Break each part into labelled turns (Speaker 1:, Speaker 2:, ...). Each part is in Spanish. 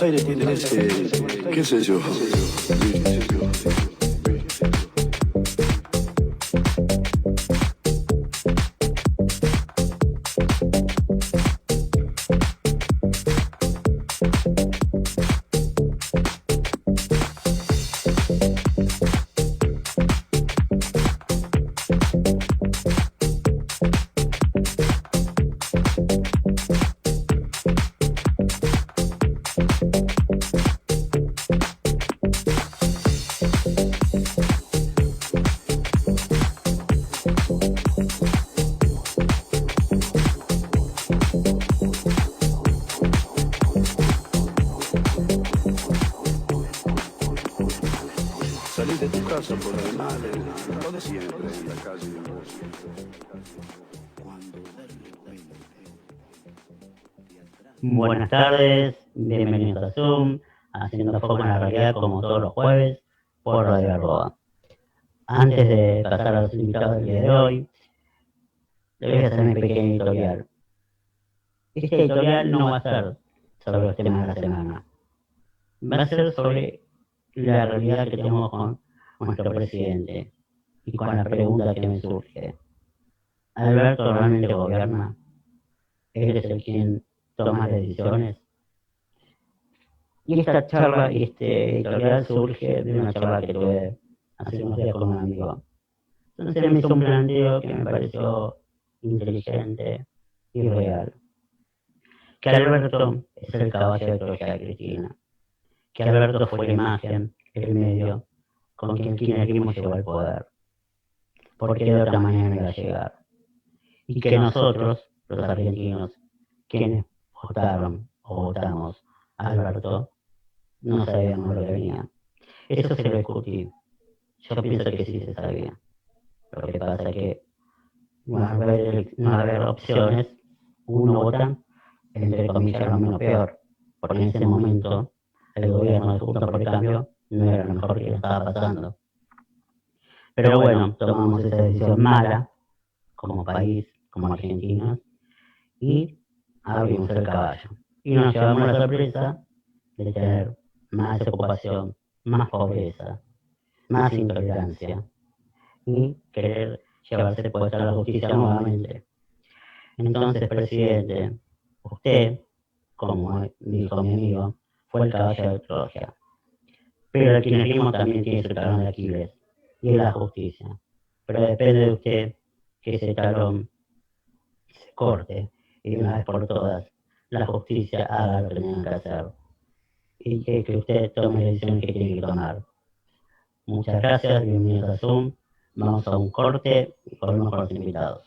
Speaker 1: Aires tiene ese, qué sé yo. Salís de tu casa por animales, donde siempre en la calle de vos.
Speaker 2: Buenas tardes, bienvenidos a Zoom, haciendo foco en la realidad como todos los jueves por Radio Arroba. Antes de pasar a los invitados del día de hoy, les voy a hacer mi pequeño editorial. Este editorial no va a ser sobre los temas de la semana, va a ser sobre la realidad que tenemos con nuestro presidente y con la pregunta que me surge. ¿Alberto realmente gobierna? ¿Él es el quien toma decisiones? Y esta charla y este editorial surge de una charla que tuve hace unos días con un amigo. Entonces me hizo un planteo que me pareció inteligente y real. Que Alberto es el caballo de Troya de Cristina. Que Alberto fue la imagen, el medio, con quien el kirchnerismo llegó al poder. Porque de otra manera no iba a llegar. Y que nosotros, los argentinos, quienes votaron o votamos a Alberto, no sabíamos lo que venía. Eso se lo discutí. Yo pienso que sí se sabía. Lo que pasa es que no va a haber opciones. Uno vota, entre comillas, lo menos peor. Porque en ese momento el gobierno de Juntos por el Cambio no era lo mejor que le estaba pasando. Pero bueno, tomamos esa decisión mala, como país, como argentinos, y abrimos el caballo. Y nos llevamos la sorpresa de tener más ocupación, más pobreza, más intolerancia y querer llevarse puesta a la justicia nuevamente. Entonces, presidente, usted, como dijo mi amigo, fue el caballo de Troya. Pero el kirchnerismo también tiene su talón de Aquiles, y es la justicia. Pero depende de usted que ese talón se corte y de una vez por todas la justicia haga lo que tenga que hacer. Y que usted tome las decisiones que tiene que tomar. Muchas gracias, bienvenidos a Zoom. Vamos a un corte y volvemos con los invitados.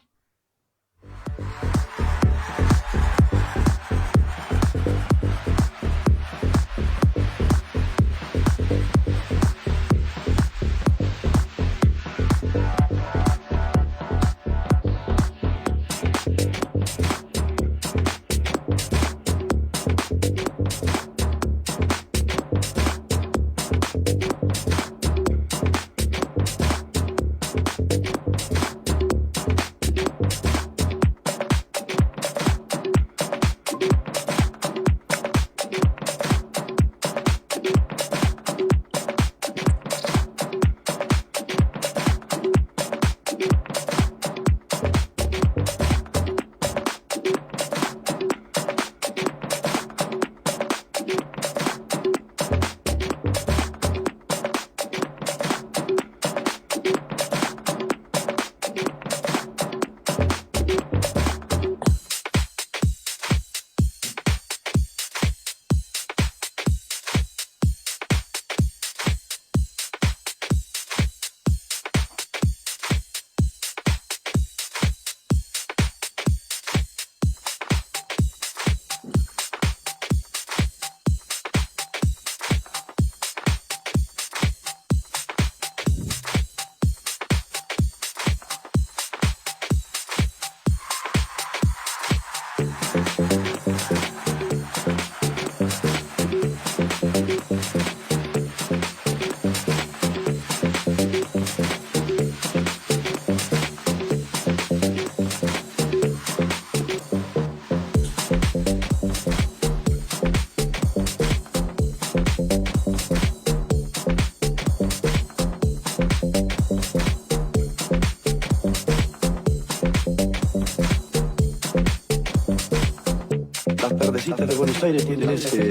Speaker 1: Buenos Aires tiene ese,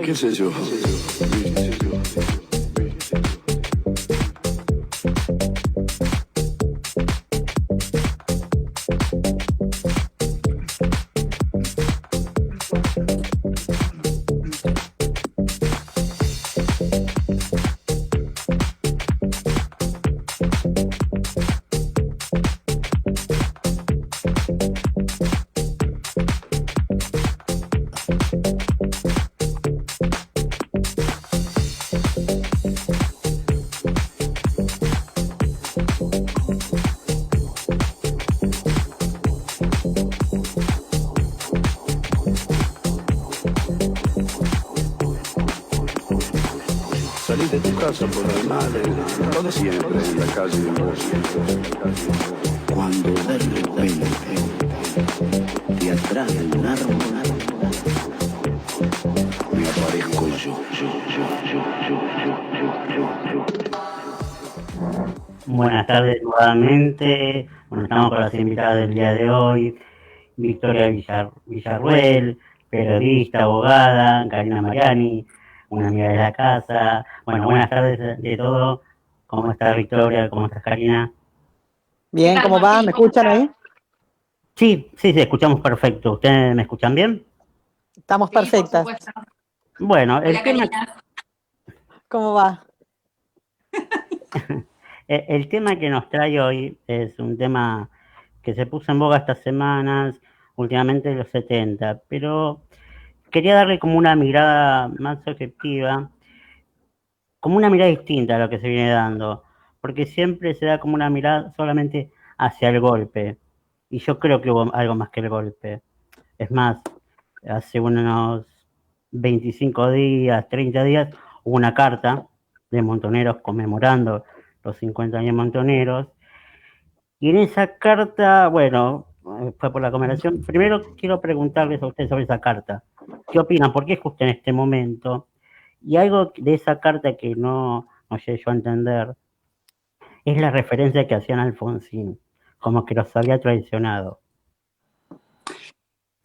Speaker 1: qué sé yo. Salís de tu casa por la madre, donde siempre en la calle de vos. Cuando de repente de atrás de un árbol me aparezco yo.
Speaker 2: Buenas tardes nuevamente. Bueno, estamos con las invitadas del día de hoy. Victoria Villarruel, periodista, abogada, Karina Mariani, una amiga de la casa. Bueno, buenas tardes de todo. ¿Cómo estás, Victoria? ¿Cómo estás, Karina?
Speaker 3: Bien, ¿cómo va? ¿Me escuchan ahí?
Speaker 2: Sí, escuchamos perfecto. ¿Ustedes me escuchan bien?
Speaker 3: Estamos perfectas.
Speaker 2: Bueno, el
Speaker 4: Hola,
Speaker 2: tema...
Speaker 4: Karina.
Speaker 3: ¿Cómo va?
Speaker 2: El tema que nos trae hoy es un tema que se puso en boga estas semanas, últimamente en los 70, pero quería darle como una mirada más objetiva, como una mirada distinta a lo que se viene dando, porque siempre se da como una mirada solamente hacia el golpe, y yo creo que hubo algo más que el golpe. Es más, hace unos 25 días, 30 días, hubo una carta de Montoneros conmemorando los 50 años Montoneros, y en esa carta, bueno, fue por la conmemoración. Primero quiero preguntarles a ustedes sobre esa carta. ¿Qué opinan? ¿Por qué justo en este momento? Y algo de esa carta que no llegué yo a entender es la referencia que hacían a Alfonsín, como que los había traicionado.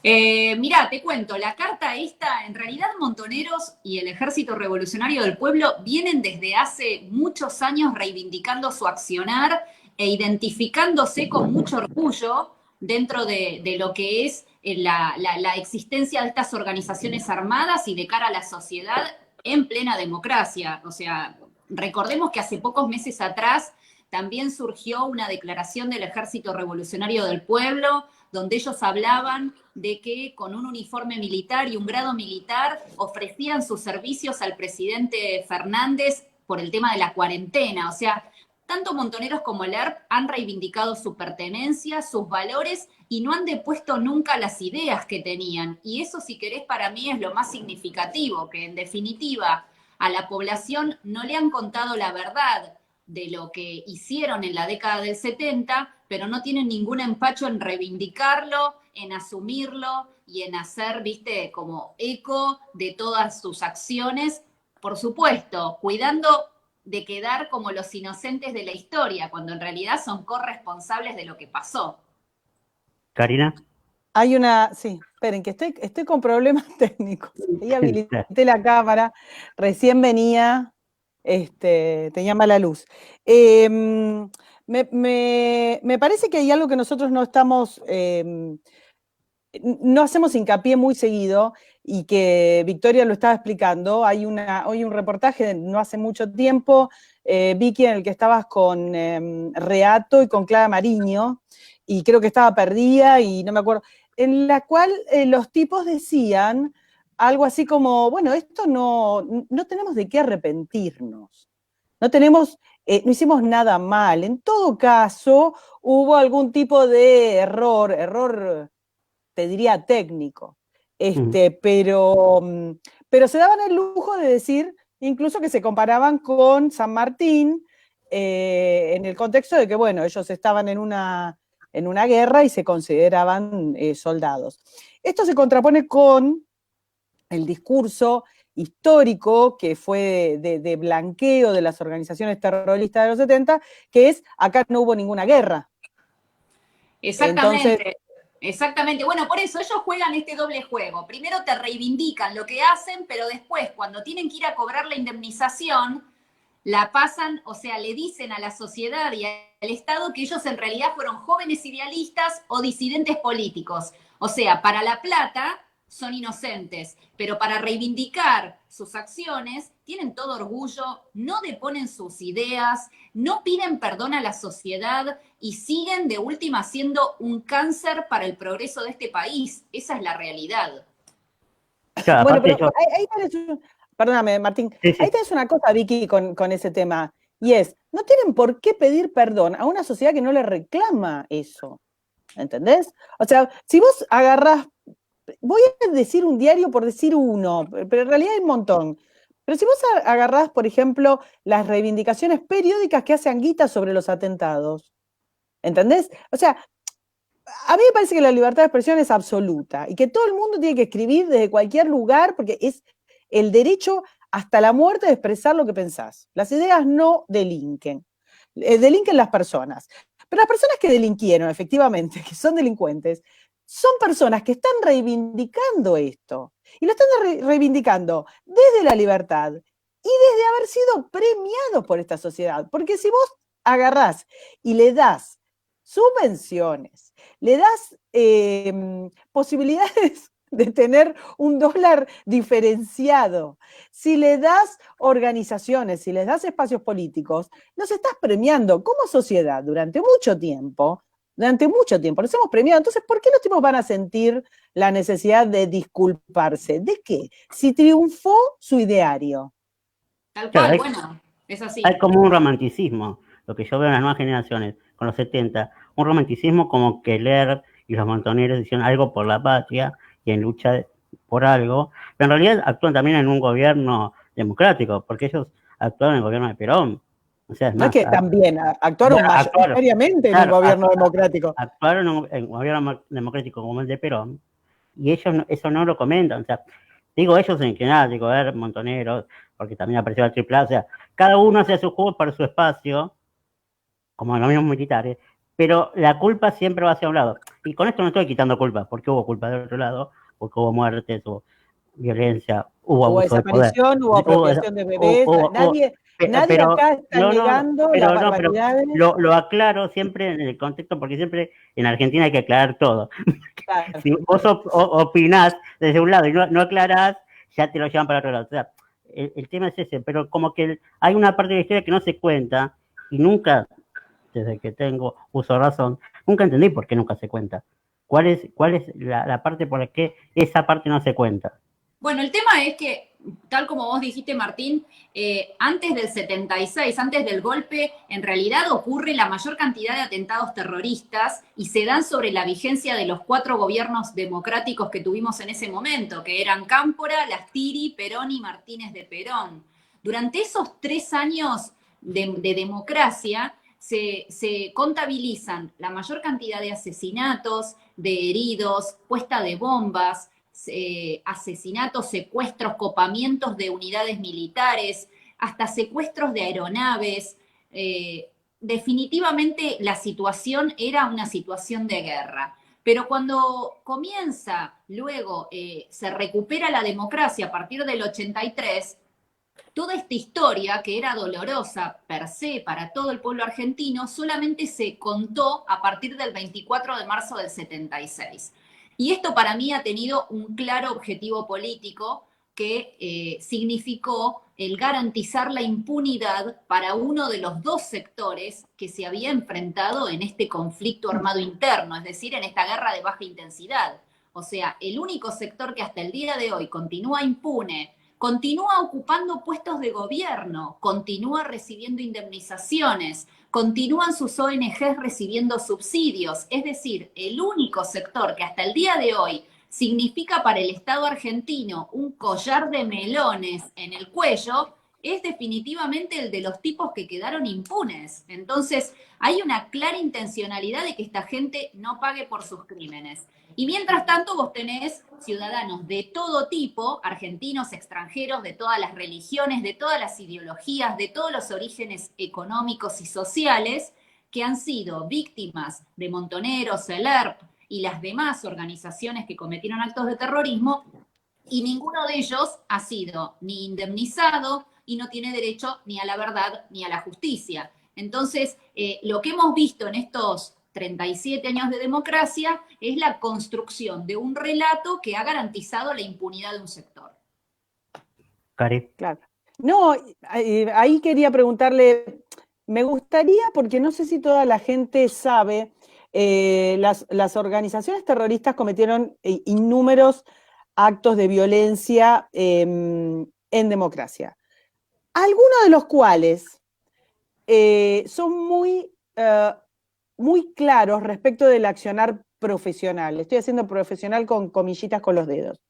Speaker 4: Mira, te cuento, la carta esta, en realidad Montoneros y el Ejército Revolucionario del Pueblo vienen desde hace muchos años reivindicando su accionar e identificándose con mucho orgullo dentro de lo que es la existencia de estas organizaciones armadas y de cara a la sociedad en plena democracia. O sea, recordemos que hace pocos meses atrás también surgió una declaración del Ejército Revolucionario del Pueblo, donde ellos hablaban de que con un uniforme militar y un grado militar ofrecían sus servicios al presidente Fernández por el tema de la cuarentena. O sea, tanto Montoneros como el ERP han reivindicado su pertenencia, sus valores y no han depuesto nunca las ideas que tenían. Y eso, si querés, para mí es lo más significativo, que en definitiva a la población no le han contado la verdad de lo que hicieron en la década del 70, pero no tienen ningún empacho en reivindicarlo, en asumirlo y en hacer, viste, como eco de todas sus acciones, por supuesto, cuidando de quedar como los inocentes de la historia, cuando en realidad son corresponsables de lo que pasó.
Speaker 2: Karina.
Speaker 3: Hay una, sí, esperen, que estoy con problemas técnicos. Ahí habilité la cámara, recién venía, tenía mala luz. Me parece que hay algo que nosotros no estamos, no hacemos hincapié muy seguido y que Victoria lo estaba explicando. Hay hoy un reportaje de no hace mucho tiempo, Vicky, en el que estabas con Reato y con Clara Mariño, y creo que estaba perdida y no me acuerdo, en la cual los tipos decían algo así como, bueno, esto no tenemos de qué arrepentirnos, no hicimos nada mal, en todo caso hubo algún tipo de error, te diría técnico, pero se daban el lujo de decir incluso que se comparaban con San Martín en el contexto de que, bueno, ellos estaban en una guerra y se consideraban soldados. Esto se contrapone con el discurso histórico que fue de blanqueo de las organizaciones terroristas de los 70, que es, acá no hubo ninguna guerra.
Speaker 4: Exactamente.
Speaker 3: Entonces,
Speaker 4: Exactamente. Bueno, por eso ellos juegan este doble juego. Primero te reivindican lo que hacen, pero después, cuando tienen que ir a cobrar la indemnización, la pasan, o sea, le dicen a la sociedad y al Estado que ellos en realidad fueron jóvenes idealistas o disidentes políticos. O sea, para la plata son inocentes, pero para reivindicar sus acciones tienen todo orgullo, no deponen sus ideas, no piden perdón a la sociedad y siguen de última siendo un cáncer para el progreso de este país. Esa es la realidad.
Speaker 2: Claro,
Speaker 3: Bueno,
Speaker 2: aparte
Speaker 3: pero
Speaker 2: yo,
Speaker 3: ahí perdóname, Martín,
Speaker 2: sí,
Speaker 3: ahí
Speaker 2: sí,
Speaker 3: tenés una cosa, Vicky, con ese tema, y es, no tienen por qué pedir perdón a una sociedad que no le reclama eso, ¿entendés? O sea, si vos agarrás, voy a decir un diario por decir uno, pero en realidad hay un montón, pero si vos agarrás, por ejemplo, las reivindicaciones periódicas que hace Anguita sobre los atentados, ¿entendés? O sea, a mí me parece que la libertad de expresión es absoluta y que todo el mundo tiene que escribir desde cualquier lugar porque es el derecho hasta la muerte de expresar lo que pensás. Las ideas no delinquen, delinquen las personas. Pero las personas que delinquieron, efectivamente, que son delincuentes, son personas que están reivindicando esto. Y lo están reivindicando desde la libertad y desde haber sido premiados por esta sociedad. Porque si vos agarrás y le das subvenciones, le das posibilidades de tener un dólar diferenciado, si le das organizaciones, si les das espacios políticos, nos estás premiando como sociedad durante mucho tiempo, nos hemos premiado. Entonces, ¿por qué los tipos van a sentir la necesidad de disculparse? ¿De qué? Si triunfó su ideario.
Speaker 4: Tal
Speaker 2: claro,
Speaker 4: cual, bueno, es
Speaker 2: hay
Speaker 4: así.
Speaker 2: como un romanticismo, lo que yo veo en las nuevas generaciones, con los 70, un romanticismo como que Ler y los montoneros hicieron algo por la patria y en lucha por algo, pero en realidad actúan también en un gobierno democrático, porque ellos actuaron en el gobierno de Perón. O sea, es
Speaker 3: No es
Speaker 2: más,
Speaker 3: que también actuaron
Speaker 2: bueno, actuaron,
Speaker 3: mayoritariamente en un
Speaker 2: claro,
Speaker 3: gobierno democrático.
Speaker 2: actuaron en un gobierno democrático como el de Perón, y ellos eso no lo comentan. O sea, digo ellos en general, digo Montoneros, porque también apareció la AAA, o sea, cada uno hace su juego para su espacio, como los mismos militares, pero la culpa siempre va hacia un lado. Y con esto no estoy quitando culpa, porque hubo culpa del otro lado, porque hubo muertes, hubo violencia, hubo
Speaker 3: Hubo
Speaker 2: abuso de poder.
Speaker 3: desaparición, hubo
Speaker 2: Hubo,
Speaker 3: apropiación de bebés, nadie, nadie
Speaker 2: pero
Speaker 3: acá está
Speaker 2: no, no,
Speaker 3: negando las
Speaker 2: pero no, pero
Speaker 3: barbaridades.
Speaker 2: lo aclaro siempre en el contexto, porque siempre en Argentina hay que aclarar todo.
Speaker 3: Claro.
Speaker 2: Si vos opinás desde un lado y no aclarás, ya te lo llevan para otro lado. O sea, el tema es ese, pero como que hay una parte de la historia que no se cuenta y nunca, desde que tengo uso de razón, nunca entendí por qué nunca se cuenta. ¿Cuál es la parte por la que esa parte no se cuenta?
Speaker 4: Bueno, el tema es que, tal como vos dijiste, Martín, antes del 76, antes del golpe, en realidad ocurre la mayor cantidad de atentados terroristas y se dan sobre la vigencia de los 4 gobiernos democráticos que tuvimos en ese momento, que eran Cámpora, Lastiri, Perón y Martínez de Perón. Durante esos 3 años de democracia, se contabilizan la mayor cantidad de asesinatos, de heridos, puesta de bombas, asesinatos, secuestros, copamientos de unidades militares, hasta secuestros de aeronaves. Definitivamente la situación era una situación de guerra. Pero cuando comienza, luego se recupera la democracia a partir del 83, toda esta historia, que era dolorosa per se para todo el pueblo argentino, solamente se contó a partir del 24 de marzo del 76. Y esto para mí ha tenido un claro objetivo político que significó el garantizar la impunidad para uno de los 2 sectores que se había enfrentado en este conflicto armado interno, es decir, en esta guerra de baja intensidad. O sea, el único sector que hasta el día de hoy continúa impune, continúa ocupando puestos de gobierno, continúa recibiendo indemnizaciones, continúan sus ONGs recibiendo subsidios. Es decir, el único sector que hasta el día de hoy significa para el Estado argentino un collar de melones en el cuello es definitivamente el de los tipos que quedaron impunes. Entonces, hay una clara intencionalidad de que esta gente no pague por sus crímenes. Y mientras tanto vos tenés ciudadanos de todo tipo, argentinos, extranjeros, de todas las religiones, de todas las ideologías, de todos los orígenes económicos y sociales, que han sido víctimas de Montoneros, el ERP y las demás organizaciones que cometieron actos de terrorismo, y ninguno de ellos ha sido ni indemnizado y no tiene derecho ni a la verdad ni a la justicia. Entonces, lo que hemos visto en estos 37 años de democracia es la construcción de un relato que ha garantizado la impunidad de un sector.
Speaker 2: Cari.
Speaker 3: Claro. No, ahí quería preguntarle, me gustaría, porque no sé si toda la gente sabe, las organizaciones terroristas cometieron innúmeros actos de violencia en democracia, algunos de los cuales son muy claros respecto del accionar profesional. Estoy haciendo profesional con comillitas con los dedos.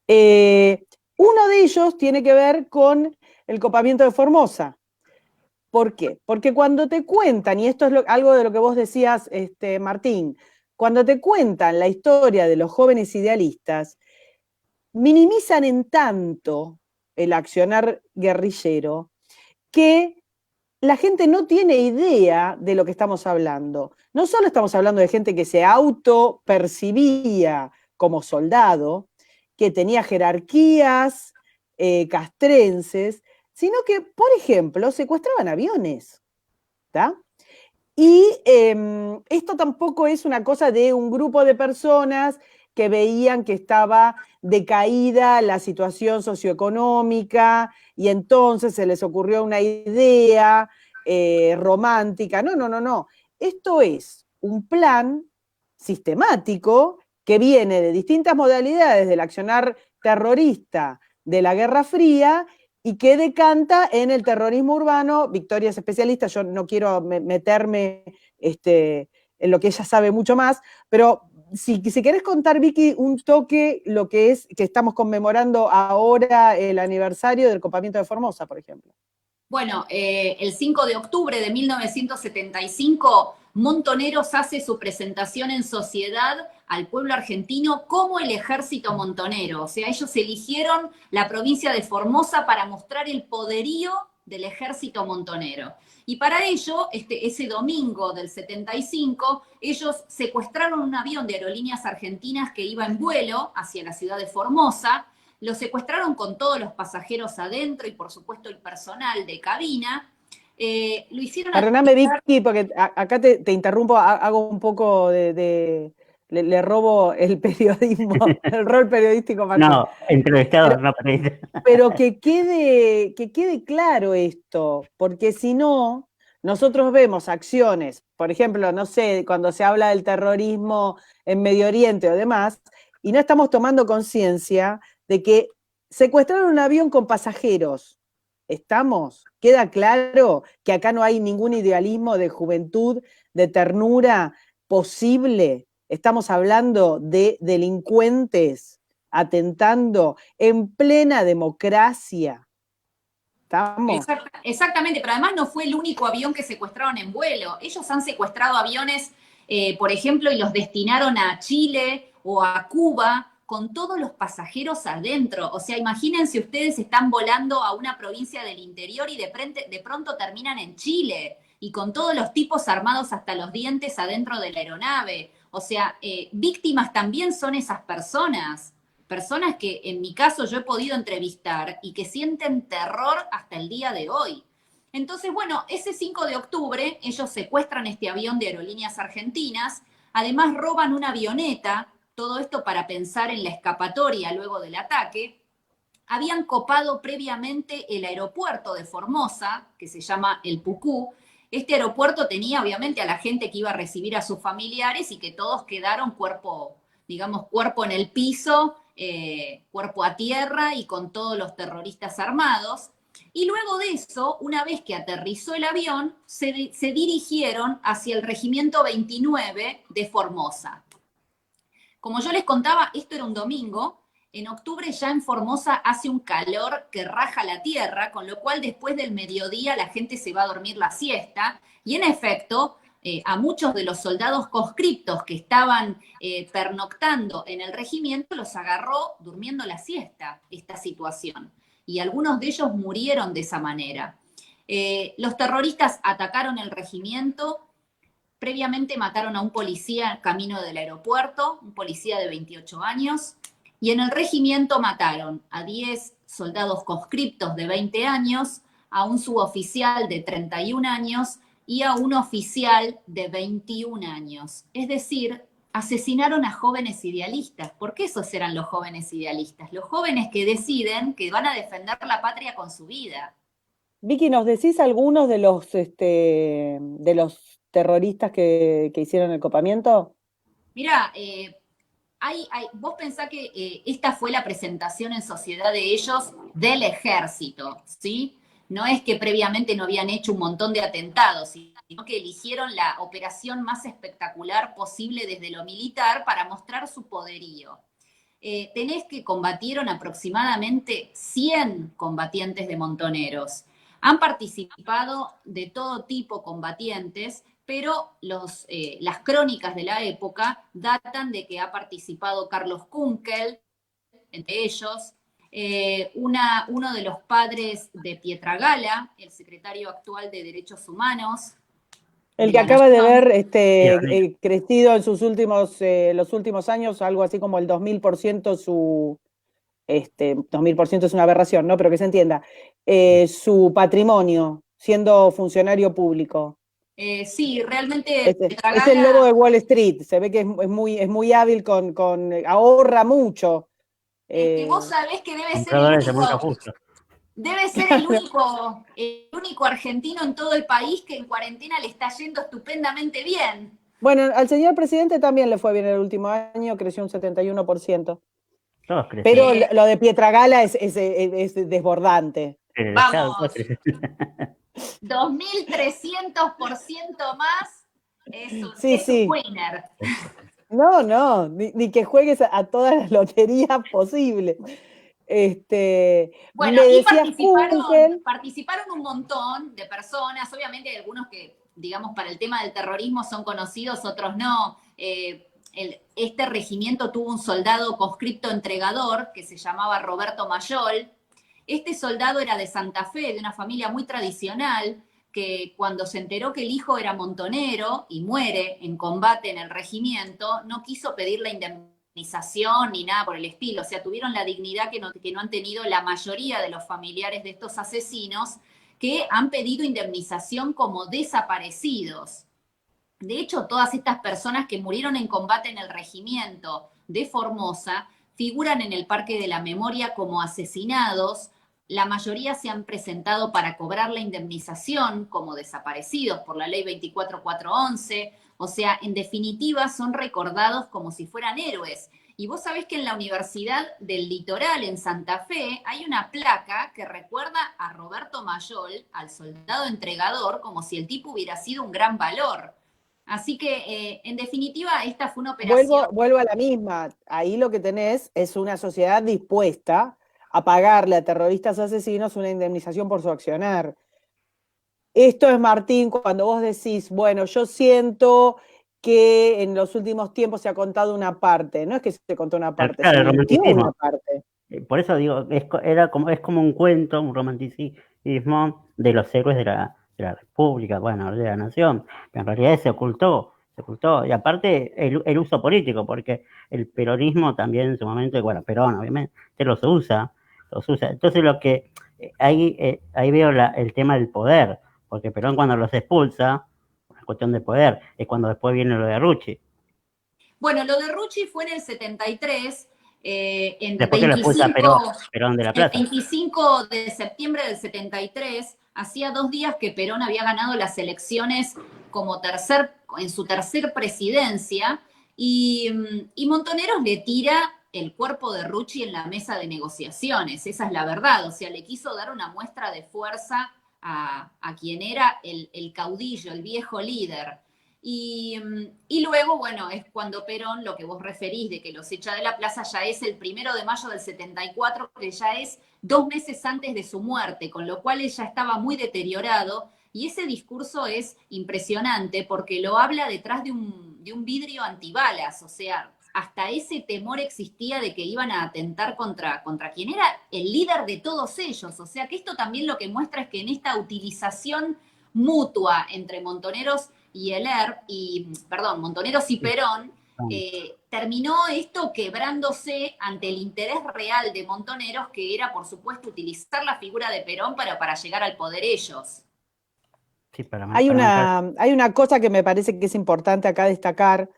Speaker 3: Uno de ellos tiene que ver con el copamiento de Formosa. ¿Por qué? Porque cuando te cuentan, y esto es algo de lo que vos decías, Martín, cuando te cuentan la historia de los jóvenes idealistas, minimizan en tanto el accionar guerrillero que la gente no tiene idea de lo que estamos hablando. No solo estamos hablando de gente que se autopercibía como soldado, que tenía jerarquías castrenses, sino que, por ejemplo, secuestraban aviones. ¿Tá? Y esto tampoco es una cosa de un grupo de personas que veían que estaba decaída la situación socioeconómica y entonces se les ocurrió una idea romántica. No, no, no, no. Esto es un plan sistemático que viene de distintas modalidades del accionar terrorista de la Guerra Fría y que decanta en el terrorismo urbano. Victoria es especialista, yo no quiero meterme en lo que ella sabe mucho más, pero si querés contar, Vicky, un toque lo que es que estamos conmemorando ahora el aniversario del copamiento de Formosa, por ejemplo.
Speaker 4: Bueno, el 5 de octubre de 1975, Montoneros hace su presentación en sociedad al pueblo argentino como el ejército montonero. O sea, ellos eligieron la provincia de Formosa para mostrar el poderío del ejército montonero. Y para ello, ese domingo del 75, ellos secuestraron un avión de Aerolíneas Argentinas que iba en vuelo hacia la ciudad de Formosa. Lo secuestraron con todos los pasajeros adentro y, por supuesto, el personal de cabina. Lo hicieron...
Speaker 3: Perdóname, Vicky, porque acá te interrumpo, hago un poco le robo el periodismo, el rol periodístico. Martín.
Speaker 2: No, entrevistador, no periodista.
Speaker 3: Pero que quede claro esto, porque si no, nosotros vemos acciones, por ejemplo, no sé, cuando se habla del terrorismo en Medio Oriente o demás, y no estamos tomando conciencia de que secuestraron un avión con pasajeros. ¿Estamos? ¿Queda claro que acá no hay ningún idealismo de juventud, de ternura posible? Estamos hablando de delincuentes atentando en plena democracia. ¿Estamos?
Speaker 4: Exactamente, pero además no fue el único avión que secuestraron en vuelo. Ellos han secuestrado aviones, por ejemplo, y los destinaron a Chile o a Cuba, con todos los pasajeros adentro. O sea, imagínense ustedes están volando a una provincia del interior y de pronto terminan en Chile y con todos los tipos armados hasta los dientes adentro de la aeronave. O sea, víctimas también son esas personas que en mi caso yo he podido entrevistar y que sienten terror hasta el día de hoy. Entonces, bueno, ese 5 de octubre ellos secuestran este avión de Aerolíneas Argentinas, además roban una avioneta. Todo esto para pensar en la escapatoria luego del ataque. Habían copado previamente el aeropuerto de Formosa, que se llama El Pucú. Este aeropuerto tenía obviamente a la gente que iba a recibir a sus familiares y que todos quedaron cuerpo en el piso, cuerpo a tierra y con todos los terroristas armados. Y luego de eso, una vez que aterrizó el avión, se dirigieron hacia el Regimiento 29 de Formosa. Como yo les contaba, esto era un domingo. En octubre ya en Formosa hace un calor que raja la tierra, con lo cual después del mediodía la gente se va a dormir la siesta. Y en efecto, a muchos de los soldados conscriptos que estaban pernoctando en el regimiento los agarró durmiendo la siesta esta situación. Y algunos de ellos murieron de esa manera. Los terroristas atacaron el regimiento. Previamente mataron a un policía camino del aeropuerto, un policía de 28 años, y en el regimiento mataron a 10 soldados conscriptos de 20 años, a un suboficial de 31 años y a un oficial de 21 años. Es decir, asesinaron a jóvenes idealistas. ¿Por qué esos eran los jóvenes idealistas? Los jóvenes que deciden que van a defender la patria con su vida.
Speaker 3: Vicky, ¿nos decís algunos de los terroristas que hicieron el copamiento?
Speaker 4: Mira, vos pensás que esta fue la presentación en sociedad de ellos del ejército, ¿sí? No es que previamente no habían hecho un montón de atentados, sino que eligieron la operación más espectacular posible desde lo militar para mostrar su poderío. Tenés que combatieron aproximadamente 100 combatientes de Montoneros. Han participado de todo tipo combatientes, pero las crónicas de la época datan de que ha participado Carlos Kunkel, entre ellos, uno de los padres de Pietragala, el secretario actual de Derechos Humanos.
Speaker 3: El que acaba de ver crecido en los últimos años, algo así como el 2000% 2000% es una aberración, ¿no? Pero que se entienda, su patrimonio, siendo funcionario público.
Speaker 4: Sí, realmente
Speaker 3: es el lobo de Wall Street, se ve que es muy hábil ahorra mucho.
Speaker 4: Es que vos sabés que debe ser el único argentino en todo el país que en cuarentena le está yendo estupendamente bien.
Speaker 3: Bueno, al señor presidente también le fue bien el último año, creció un 71%. Pero lo de Pietragala es desbordante.
Speaker 4: Vamos, 2.300% más es un winner.
Speaker 3: No, ni que juegues a todas las loterías posibles.
Speaker 4: Bueno, y participaron un montón de personas, obviamente hay algunos que, digamos, para el tema del terrorismo son conocidos, otros no. Este regimiento tuvo un soldado conscripto entregador que se llamaba Roberto Mayol. Este soldado era de Santa Fe, de una familia muy tradicional, que cuando se enteró que el hijo era montonero y muere en combate en el regimiento, no quiso pedir la indemnización ni nada por el estilo. O sea, tuvieron la dignidad que no han tenido la mayoría de los familiares de estos asesinos, que han pedido indemnización como desaparecidos. De hecho, todas estas personas que murieron en combate en el regimiento de Formosa figuran en el Parque de la Memoria como asesinados. La mayoría se han presentado para cobrar la indemnización como desaparecidos por la ley 24411. O sea, en definitiva, son recordados como si fueran héroes. Y vos sabés que en la Universidad del Litoral, en Santa Fe, hay una placa que recuerda a Roberto Mayol, al soldado entregador, como si el tipo hubiera sido un gran valor. Así que, en definitiva, esta fue una operación.
Speaker 3: Vuelvo a la misma. Ahí lo que tenés es una sociedad dispuesta a pagarle a terroristas asesinos una indemnización por su accionar. Esto es, Martín, cuando vos decís, bueno, yo siento que en los últimos tiempos se ha contado una parte. No es que se contó una parte,
Speaker 2: claro,
Speaker 3: se mintió una parte.
Speaker 2: Por eso digo, es como un cuento, un romanticismo de los héroes de la República, bueno, de la Nación, pero en realidad se ocultó, y aparte el uso político, porque el peronismo también en su momento, bueno, Perón obviamente, los usa, entonces lo que, ahí veo el tema del poder, porque Perón cuando los expulsa, una cuestión de poder, es cuando después viene lo de Rucci.
Speaker 4: Bueno, lo de Rucci fue en el 73,
Speaker 2: después que lo expulsa Perón de la Plaza.
Speaker 4: El 25 de septiembre del 73, hacía 2 días que Perón había ganado las elecciones en su tercer presidencia, y Montoneros le tira el cuerpo de Rucci en la mesa de negociaciones, esa es la verdad, o sea, le quiso dar una muestra de fuerza a quien era el caudillo, el viejo líder. Y luego, bueno, es cuando Perón, lo que vos referís de que los echa de la plaza, ya es el 1 de mayo del 74, que ya es 2 meses antes de su muerte, con lo cual ella estaba muy deteriorado. Y ese discurso es impresionante porque lo habla detrás de un vidrio antibalas, o sea, hasta ese temor existía de que iban a atentar contra quien era el líder de todos ellos. O sea, que esto también lo que muestra es que en esta utilización mutua entre montoneros Montoneros y Perón, terminó esto quebrándose ante el interés real de Montoneros, que era, por supuesto, utilizar la figura de Perón para llegar al poder ellos.
Speaker 2: Sí,
Speaker 3: Hay
Speaker 2: para marcar.
Speaker 3: hay una cosa que me parece que es importante acá destacar.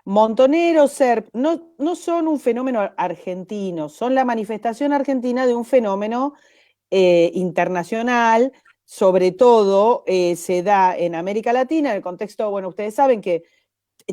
Speaker 3: Montoneros, SERP, no son un fenómeno argentino, son la manifestación argentina de un fenómeno internacional. Sobre todo se da en América Latina, en el contexto, bueno, ustedes saben que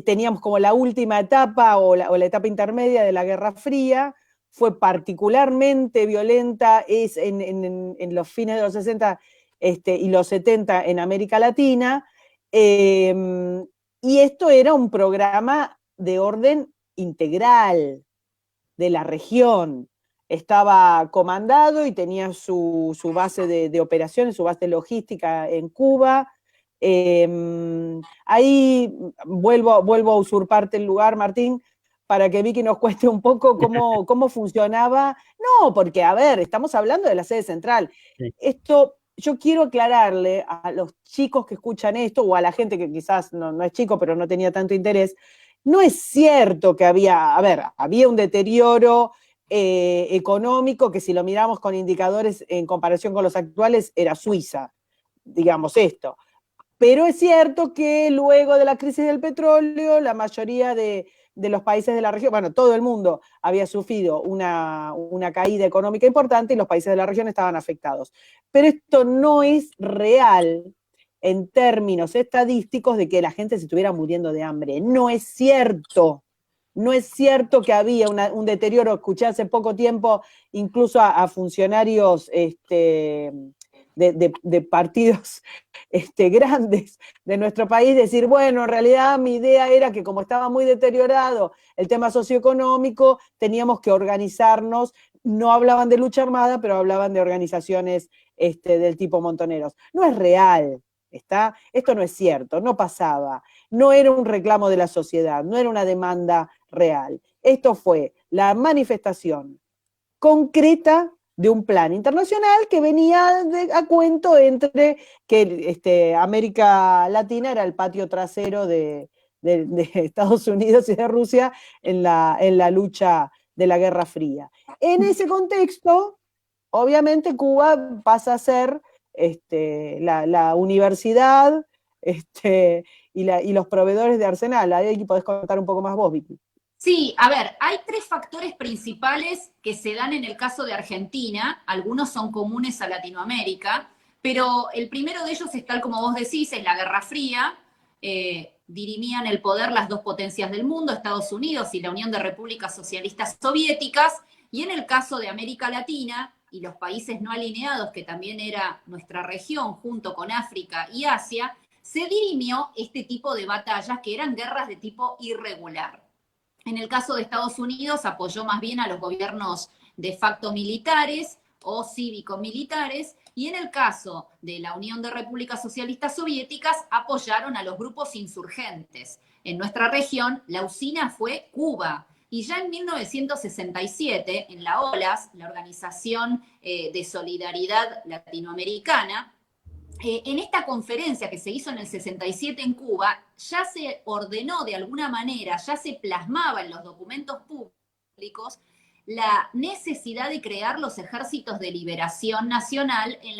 Speaker 3: teníamos como la última etapa o la etapa intermedia de la Guerra Fría. Fue particularmente violenta en los fines de los 60 y los 70 en América Latina. Y esto era un programa de orden integral de la región. Estaba comandado y tenía su base de operaciones, su base logística en Cuba. Ahí vuelvo a usurparte el lugar, Martín, para que Vicky nos cueste un poco cómo funcionaba. No, porque, a ver, estamos hablando de la sede central.
Speaker 2: Sí.
Speaker 3: Esto, yo quiero aclararle a los chicos que escuchan esto, o a la gente que quizás no es chico, pero no tenía tanto interés. No es cierto que había un deterioro económico que, si lo miramos con indicadores en comparación con los actuales, era Suiza, digamos esto. Pero es cierto que luego de la crisis del petróleo, la mayoría de los países de la región, bueno, todo el mundo había sufrido una caída económica importante y los países de la región estaban afectados. Pero esto no es real en términos estadísticos de que la gente se estuviera muriendo de hambre. No es cierto. No es cierto que había un deterioro. Escuché hace poco tiempo incluso a funcionarios de partidos grandes de nuestro país decir, bueno, en realidad mi idea era que, como estaba muy deteriorado el tema socioeconómico, teníamos que organizarnos. No hablaban de lucha armada, pero hablaban de organizaciones del tipo Montoneros. No es real. Esto no es cierto, no pasaba, no era un reclamo de la sociedad, no era una demanda real. Esto fue la manifestación concreta de un plan internacional que venía a cuento entre que América Latina era el patio trasero de Estados Unidos y de Rusia en la lucha de la Guerra Fría. En ese contexto, obviamente Cuba pasa a ser la universidad y los proveedores de arsenal. Ahí podés contar un poco más vos, Vicky.
Speaker 4: Sí, a ver, hay tres factores principales que se dan en el caso de Argentina, algunos son comunes a Latinoamérica, pero el primero de ellos es, tal como vos decís, es la Guerra Fría. Dirimían el poder las dos potencias del mundo, Estados Unidos y la Unión de Repúblicas Socialistas Soviéticas, y en el caso de América Latina y los países no alineados, que también era nuestra región, junto con África y Asia, se dirimió este tipo de batallas que eran guerras de tipo irregular. En el caso de Estados Unidos apoyó más bien a los gobiernos de facto militares o cívico-militares, y en el caso de la Unión de Repúblicas Socialistas Soviéticas apoyaron a los grupos insurgentes. En nuestra región la usina fue Cuba, y ya en 1967, en la OLAS, la Organización de Solidaridad Latinoamericana, en esta conferencia que se hizo en el 67 en Cuba, ya se ordenó de alguna manera, ya se plasmaba en los documentos públicos la necesidad de crear los ejércitos de liberación nacional en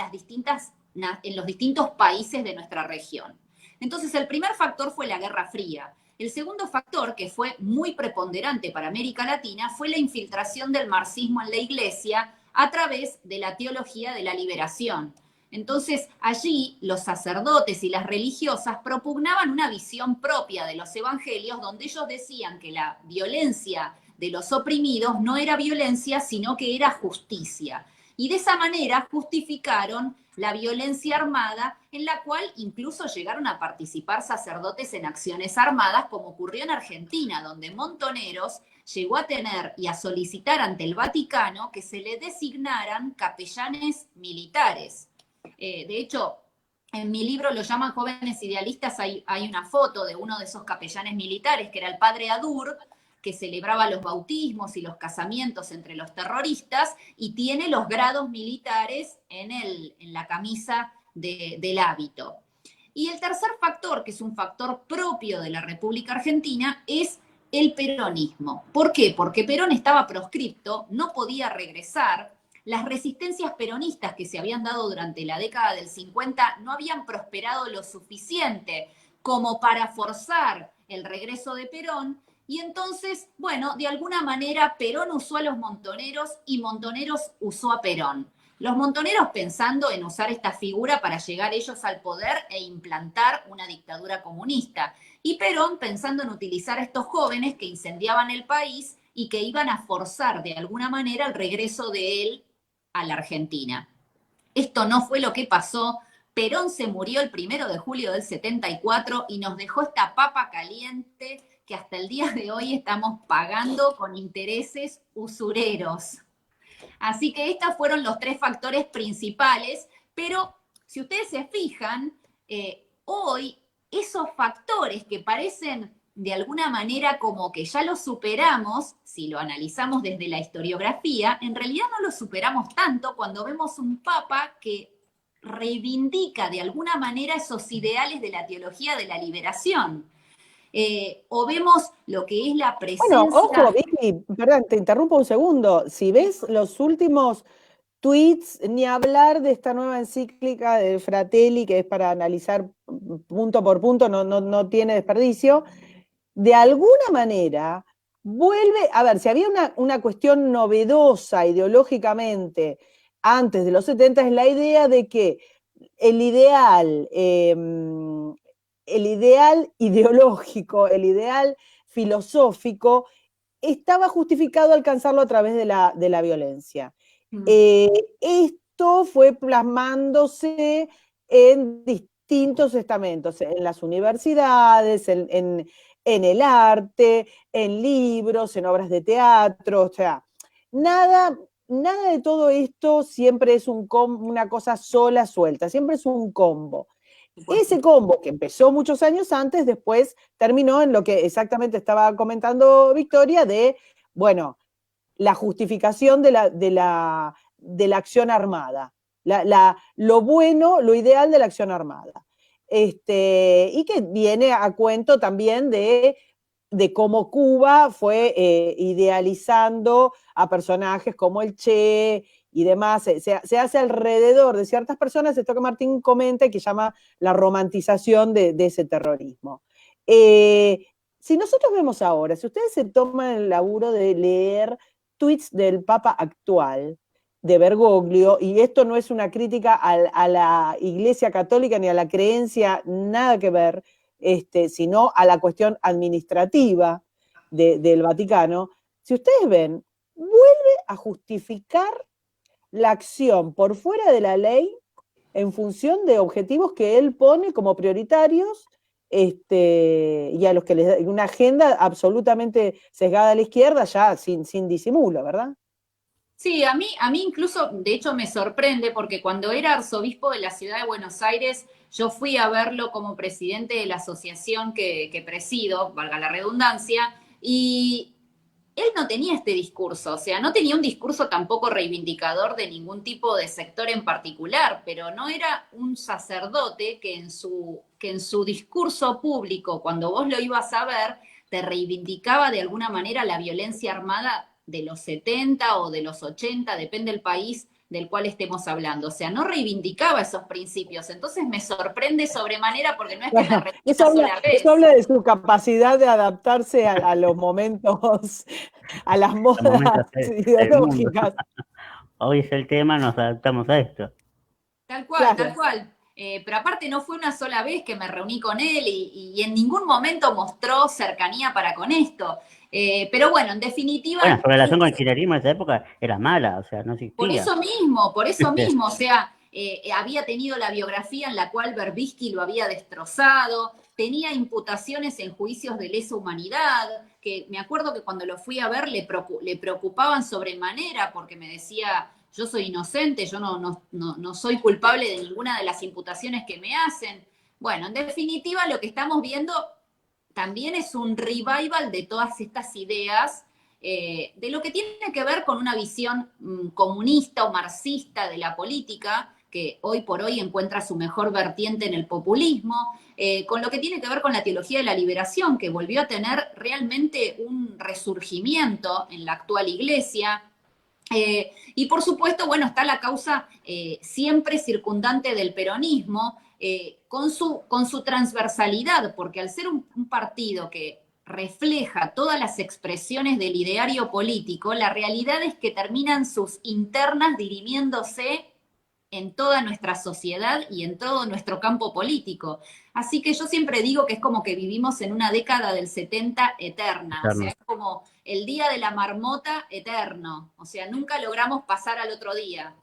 Speaker 4: los distintos países de nuestra región. Entonces, el primer factor fue la Guerra Fría. El segundo factor, que fue muy preponderante para América Latina, fue la infiltración del marxismo en la Iglesia a través de la teología de la liberación. Entonces, allí los sacerdotes y las religiosas propugnaban una visión propia de los evangelios, donde ellos decían que la violencia de los oprimidos no era violencia, sino que era justicia. Y de esa manera justificaron la violencia armada, en la cual incluso llegaron a participar sacerdotes en acciones armadas, como ocurrió en Argentina, donde Montoneros llegó a tener y a solicitar ante el Vaticano que se le designaran capellanes militares. De hecho, en mi libro lo llaman Jóvenes Idealistas, hay una foto de uno de esos capellanes militares, que era el padre Adur, que celebraba los bautismos y los casamientos entre los terroristas, y tiene los grados militares en la camisa del hábito. Y el tercer factor, que es un factor propio de la República Argentina, es el peronismo. ¿Por qué? Porque Perón estaba proscripto, no podía regresar. Las resistencias peronistas que se habían dado durante la década del 50 no habían prosperado lo suficiente como para forzar el regreso de Perón. Y entonces, bueno, de alguna manera Perón usó a los montoneros y Montoneros usó a Perón. Los montoneros pensando en usar esta figura para llegar ellos al poder e implantar una dictadura comunista. Y Perón pensando en utilizar a estos jóvenes que incendiaban el país y que iban a forzar de alguna manera el regreso de él a la Argentina. Esto no fue lo que pasó. Perón se murió el 1 de julio del 74 y nos dejó esta papa caliente que hasta el día de hoy estamos pagando con intereses usureros. Así que estos fueron los tres factores principales, pero si ustedes se fijan, hoy esos factores que parecen de alguna manera como que ya los superamos, si lo analizamos desde la historiografía, en realidad no los superamos tanto cuando vemos un papa que reivindica de alguna manera esos ideales de la teología de la liberación. O vemos lo que es la presencia...
Speaker 3: Bueno, ojo, Vicky, perdón, te interrumpo un segundo. Si ves los últimos tweets, ni hablar de esta nueva encíclica de Fratelli, que es para analizar punto por punto, no tiene desperdicio, de alguna manera vuelve, a ver, si había una cuestión novedosa ideológicamente antes de los 70, es la idea de que el ideal ideológico, el ideal filosófico, estaba justificado alcanzarlo a través de la violencia. Esto fue plasmándose en distintos estamentos, en las universidades, en el arte, en libros, en obras de teatro, o sea, nada de todo esto siempre es una cosa sola, suelta, siempre es un combo. Ese combo que empezó muchos años antes, después terminó en lo que exactamente estaba comentando Victoria, de, bueno, la justificación de la acción armada, lo bueno, lo ideal de la acción armada. Y que viene a cuento también de cómo Cuba fue idealizando a personajes como el Che y demás, se hace alrededor de ciertas personas, esto que Martín comenta y que llama la romantización de ese terrorismo. Si nosotros vemos ahora, si ustedes se toman el laburo de leer tweets del Papa actual, de Bergoglio, y esto no es una crítica a la Iglesia Católica ni a la creencia, nada que ver, sino a la cuestión administrativa del Vaticano, si ustedes ven, vuelve a justificar la acción por fuera de la ley en función de objetivos que él pone como prioritarios y a los que les da una agenda absolutamente sesgada a la izquierda, ya sin disimulo, ¿verdad?
Speaker 4: Sí, a mí incluso, de hecho, me sorprende porque cuando era arzobispo de la ciudad de Buenos Aires, yo fui a verlo como presidente de la asociación que presido, valga la redundancia, y él no tenía este discurso, o sea, no tenía un discurso tampoco reivindicador de ningún tipo de sector en particular, pero no era un sacerdote que en su discurso público, cuando vos lo ibas a ver, te reivindicaba de alguna manera la violencia armada de los 70 o de los 80, depende del país del cual estemos hablando. O sea, no reivindicaba esos principios. Entonces me sorprende sobremanera porque no es que me repita
Speaker 3: eso habla de su capacidad de adaptarse a los momentos, a las modas ideológicas.
Speaker 2: Hoy es el tema, nos adaptamos a esto.
Speaker 4: Tal cual, claro. Tal cual. Pero aparte no fue una sola vez que me reuní con él y en ningún momento mostró cercanía para con esto. Pero bueno, en definitiva...
Speaker 2: Bueno, su relación con el kirchnerismo en esa época era mala, o sea, no existía.
Speaker 4: Por eso mismo, o sea, había tenido la biografía en la cual Berbisky lo había destrozado, tenía imputaciones en juicios de lesa humanidad, que me acuerdo que cuando lo fui a ver le preocupaban sobremanera porque me decía... Yo soy inocente, yo no soy culpable de ninguna de las imputaciones que me hacen. Bueno, en definitiva, lo que estamos viendo también es un revival de todas estas ideas, de lo que tiene que ver con una visión comunista o marxista de la política, que hoy por hoy encuentra su mejor vertiente en el populismo, con lo que tiene que ver con la teología de la liberación, que volvió a tener realmente un resurgimiento en la actual iglesia. Y por supuesto, bueno, está la causa siempre circundante del peronismo, con su transversalidad, porque al ser un partido que refleja todas las expresiones del ideario político, la realidad es que terminan sus internas dirimiéndose en toda nuestra sociedad y en todo nuestro campo político. Así que yo siempre digo que es como que vivimos en una década del 70 eterna, o sea, es como el día de la marmota eterno, o sea, nunca logramos pasar al otro día.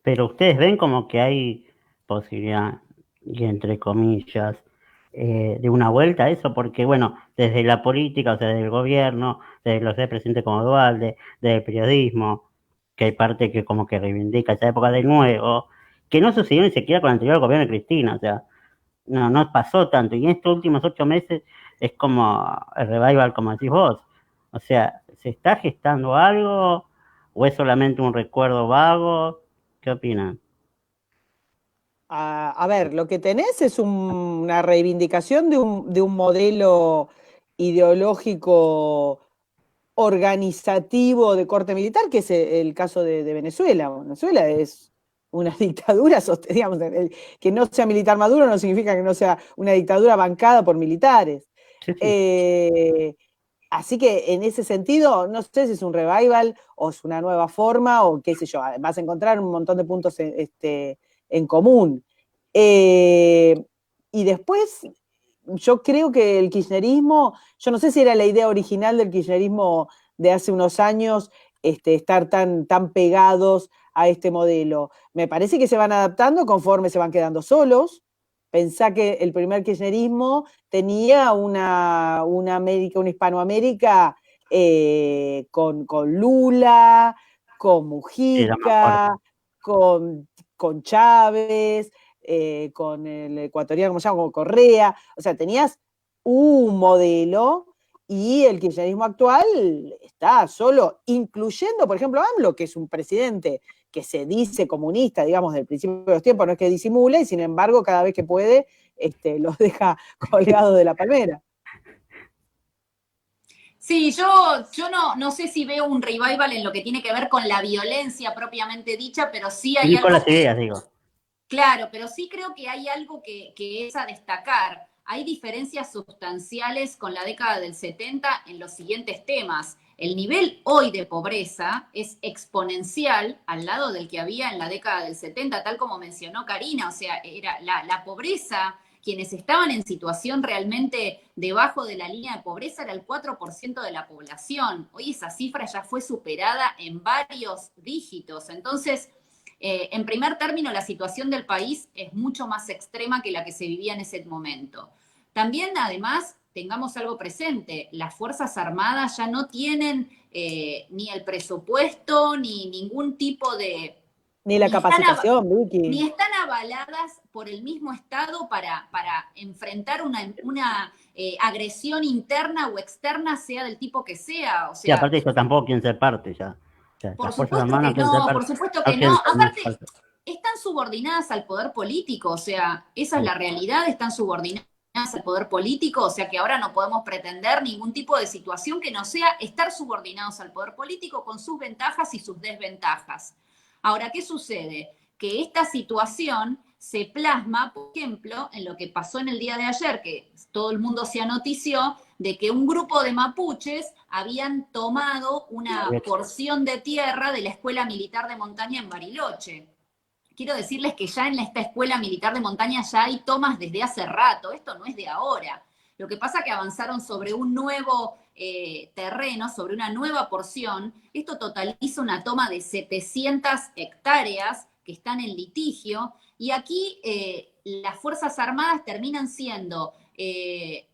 Speaker 2: Pero ustedes ven como que hay posibilidad, y entre comillas, de una vuelta a eso, porque bueno, desde la política, o sea, desde el gobierno, desde los presidentes como Dualde, desde el periodismo, que hay parte que como que reivindica esa época de nuevo, que no sucedió ni siquiera con el anterior gobierno de Cristina, o sea, no pasó tanto, y en estos últimos 8 meses es como el revival, como decís vos, o sea, ¿se está gestando algo o es solamente un recuerdo vago? ¿Qué opinan?
Speaker 3: A ver, lo que tenés es una reivindicación de un modelo ideológico organizativo de corte militar, que es el caso de Venezuela. Venezuela es una dictadura, digamos, que no sea militar Maduro no significa que no sea una dictadura bancada por militares.
Speaker 2: Sí.
Speaker 3: Así que en ese sentido, no sé si es un revival o es una nueva forma o qué sé yo, vas a encontrar un montón de puntos en común. Y después, yo creo que el kirchnerismo, yo no sé si era la idea original del kirchnerismo de hace unos años, estar tan pegados a este modelo. Me parece que se van adaptando conforme se van quedando solos. Pensá que el primer kirchnerismo tenía una Hispanoamérica con Lula, con Mujica, con Chávez, con el ecuatoriano, ¿cómo se llama? Con Correa. O sea, tenías un modelo y el kirchnerismo actual está solo, incluyendo, por ejemplo, AMLO, que es un presidente que se dice comunista, digamos, del principio de los tiempos, no es que disimule, y sin embargo, cada vez que puede, los deja colgados de la palmera.
Speaker 4: Sí, yo no sé si veo un revival en lo que tiene que ver con la violencia propiamente dicha, pero sí hay
Speaker 2: Y con
Speaker 4: algo
Speaker 2: las ideas, digo.
Speaker 4: Claro, pero sí creo que hay algo que es a destacar. Hay diferencias sustanciales con la década del 70 en los siguientes temas. El nivel hoy de pobreza es exponencial al lado del que había en la década del 70, tal como mencionó Karina. O sea, era la pobreza, quienes estaban en situación realmente debajo de la línea de pobreza era el 4% de la población. Hoy esa cifra ya fue superada en varios dígitos. Entonces, en primer término, la situación del país es mucho más extrema que la que se vivía en ese momento. También, además, tengamos algo presente, las Fuerzas Armadas ya no tienen ni el presupuesto ni ningún tipo de...
Speaker 3: Ni la capacitación, Vicky.
Speaker 4: Ni están avaladas por el mismo Estado para enfrentar una agresión interna o externa, sea del tipo que sea. O sea,
Speaker 2: y aparte esto tampoco quieren ser parte ya. O sea,
Speaker 4: por supuesto que no, por supuesto que no. Aparte, están subordinadas al poder político, o sea, esa es la realidad, están subordinadas al poder político, o sea que ahora no podemos pretender ningún tipo de situación que no sea estar subordinados al poder político con sus ventajas y sus desventajas. Ahora, ¿qué sucede? Que esta situación se plasma, por ejemplo, en lo que pasó en el día de ayer, que todo el mundo se anotició, de que un grupo de mapuches habían tomado una porción de tierra de la Escuela Militar de Montaña en Bariloche. Quiero decirles que ya en esta Escuela Militar de Montaña ya hay tomas desde hace rato, esto no es de ahora. Lo que pasa es que avanzaron sobre un nuevo terreno, sobre una nueva porción. Esto totaliza una toma de 700 hectáreas que están en litigio, y aquí las Fuerzas Armadas terminan siendo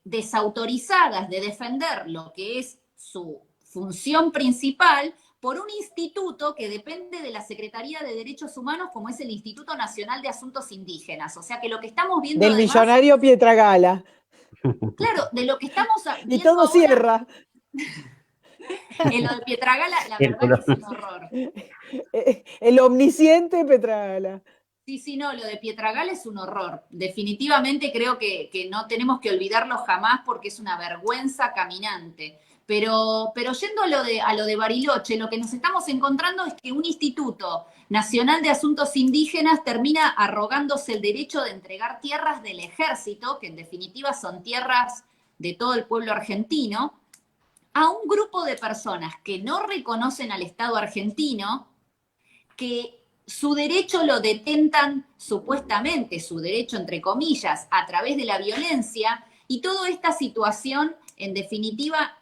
Speaker 4: desautorizadas de defender lo que es su función principal por un instituto que depende de la Secretaría de Derechos Humanos, como es el Instituto Nacional de Asuntos Indígenas. O sea que lo que estamos viendo
Speaker 3: del
Speaker 4: además,
Speaker 3: millonario Pietragala.
Speaker 4: Claro, de lo que estamos viendo
Speaker 3: y todo
Speaker 4: ahora,
Speaker 3: cierra.
Speaker 4: En lo de Pietragala, la verdad que es un horror.
Speaker 3: El omnisciente Pietragala.
Speaker 4: Sí, sí, no, lo de Pietragal es un horror. Definitivamente creo que no tenemos que olvidarlo jamás porque es una vergüenza caminante. Pero yendo a lo de Bariloche, lo que nos estamos encontrando es que un Instituto Nacional de Asuntos Indígenas termina arrogándose el derecho de entregar tierras del ejército, que en definitiva son tierras de todo el pueblo argentino, a un grupo de personas que no reconocen al Estado argentino, que su derecho lo detentan supuestamente, su derecho entre comillas, a través de la violencia, y toda esta situación, en definitiva,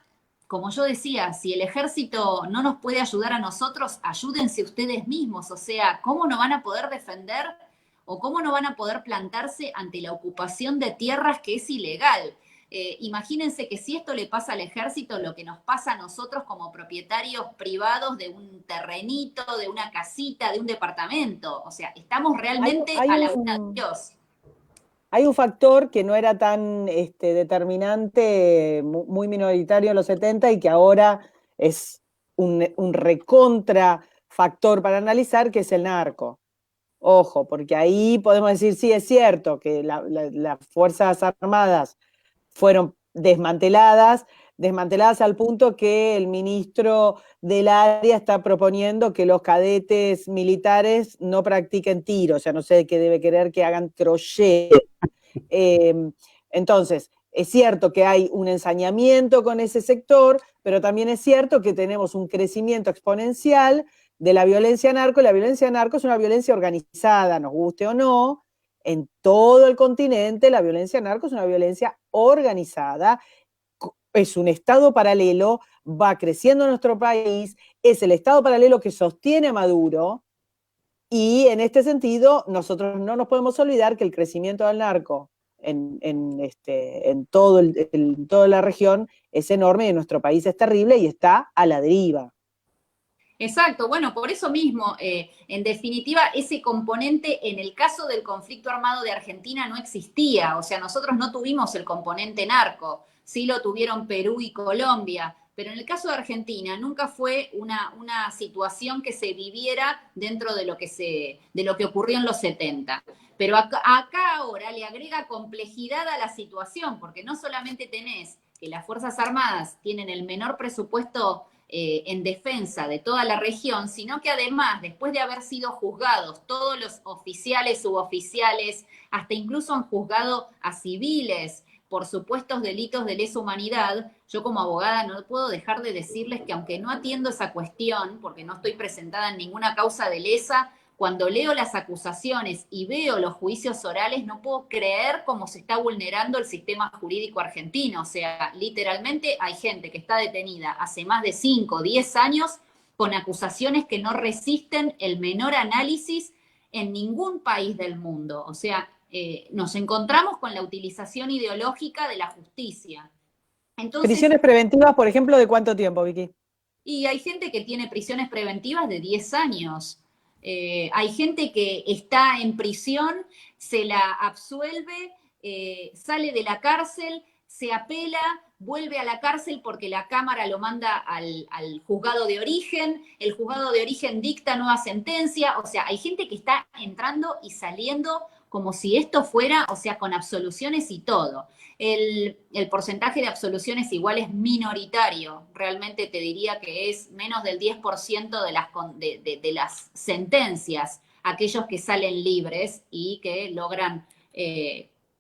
Speaker 4: como yo decía, si el ejército no nos puede ayudar a nosotros, ayúdense ustedes mismos, o sea, ¿cómo no van a poder defender o cómo no van a poder plantarse ante la ocupación de tierras que es ilegal? Imagínense que si esto le pasa al ejército, lo que nos pasa a nosotros como propietarios privados de un terrenito, de una casita, de un departamento. O sea, estamos realmente a la buena de Dios.
Speaker 3: Hay un factor que no era tan determinante, muy minoritario en los 70 y que ahora es un recontra factor para analizar, que es el narco. Ojo, porque ahí podemos decir, sí, es cierto que las Fuerzas Armadas fueron desmanteladas al punto que el ministro del área está proponiendo que los cadetes militares no practiquen tiro, o sea, no sé qué debe querer que hagan crochet. Entonces, es cierto que hay un ensañamiento con ese sector, pero también es cierto que tenemos un crecimiento exponencial de la violencia narco, y la violencia narco es una violencia organizada, nos guste o no. En todo el continente la violencia narco es una violencia organizada, es un Estado paralelo, va creciendo en nuestro país, es el Estado paralelo que sostiene a Maduro, y en este sentido nosotros no nos podemos olvidar que el crecimiento del narco en toda la región es enorme, y en nuestro país es terrible y está a la deriva.
Speaker 4: Exacto, bueno, por eso mismo, en definitiva, ese componente en el caso del conflicto armado de Argentina no existía, o sea, nosotros no tuvimos el componente narco, sí lo tuvieron Perú y Colombia, pero en el caso de Argentina nunca fue una situación que se viviera dentro de lo que ocurrió en los 70. Pero acá ahora le agrega complejidad a la situación, porque no solamente tenés que las Fuerzas Armadas tienen el menor presupuesto en defensa de toda la región, sino que además, después de haber sido juzgados todos los oficiales, suboficiales, hasta incluso han juzgado a civiles por supuestos delitos de lesa humanidad, yo como abogada no puedo dejar de decirles que aunque no atiendo esa cuestión, porque no estoy presentada en ninguna causa de lesa, cuando leo las acusaciones y veo los juicios orales, no puedo creer cómo se está vulnerando el sistema jurídico argentino. O sea, literalmente hay gente que está detenida hace más de 5 o 10 años con acusaciones que no resisten el menor análisis en ningún país del mundo. O sea, nos encontramos con la utilización ideológica de la justicia. Entonces,
Speaker 3: ¿prisiones preventivas, por ejemplo, de cuánto tiempo, Vicky?
Speaker 4: Y hay gente que tiene prisiones preventivas de 10 años. Hay gente que está en prisión, se la absuelve, sale de la cárcel, se apela, vuelve a la cárcel porque la Cámara lo manda al juzgado de origen, el juzgado de origen dicta nueva sentencia, o sea, hay gente que está entrando y saliendo como si esto fuera, o sea, con absoluciones y todo. El porcentaje de absoluciones igual es minoritario, realmente te diría que es menos del 10% de las sentencias, aquellos que salen libres y que logran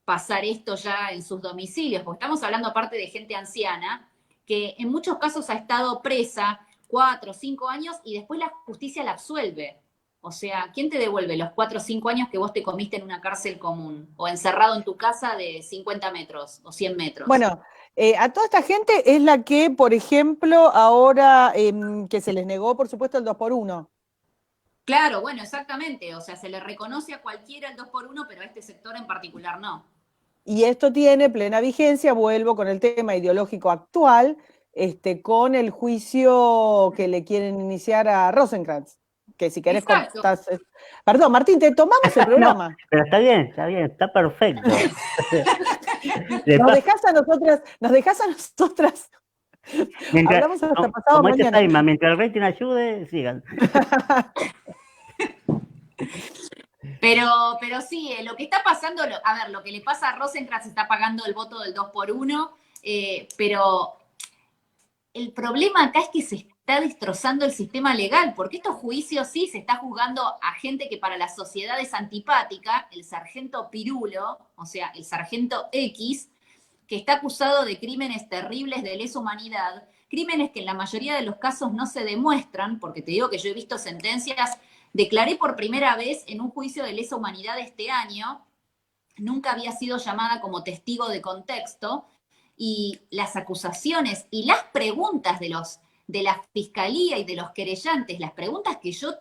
Speaker 4: pasar esto ya en sus domicilios, porque estamos hablando aparte de gente anciana, que en muchos casos ha estado presa 4 o 5 años y después la justicia la absuelve. O sea, ¿quién te devuelve los 4 o 5 años que vos te comiste en una cárcel común? O encerrado en tu casa de 50 metros o 100 metros.
Speaker 3: Bueno, a toda esta gente es la que, por ejemplo, ahora que se les negó, por supuesto, el 2x1.
Speaker 4: Claro, bueno, exactamente. O sea, se le reconoce a cualquiera el 2x1, pero a este sector en particular no.
Speaker 3: Y esto tiene plena vigencia, vuelvo con el tema ideológico actual, con el juicio que le quieren iniciar a Rosenkrantz. Que si querés contás. Perdón, Martín, te tomamos el programa.
Speaker 2: No, pero está bien, está perfecto.
Speaker 3: Nos dejás a nosotras.
Speaker 2: Mientras,
Speaker 3: hablamos hasta
Speaker 2: como
Speaker 3: pasado mañana.
Speaker 2: Taima, mientras el rating ayude, sigan.
Speaker 4: Pero sí, lo que está pasando, a ver, lo que le pasa a Rosenkrantz está pagando el voto del 2 por 1, pero el problema acá es que se está destrozando el sistema legal, porque estos juicios sí se está juzgando a gente que para la sociedad es antipática, el sargento Pirulo, o sea, el sargento X, que está acusado de crímenes terribles de lesa humanidad, crímenes que en la mayoría de los casos no se demuestran, porque te digo que yo he visto sentencias, declaré por primera vez en un juicio de lesa humanidad este año, nunca había sido llamada como testigo de contexto, y las acusaciones y las preguntas de la fiscalía y de los querellantes, las preguntas que yo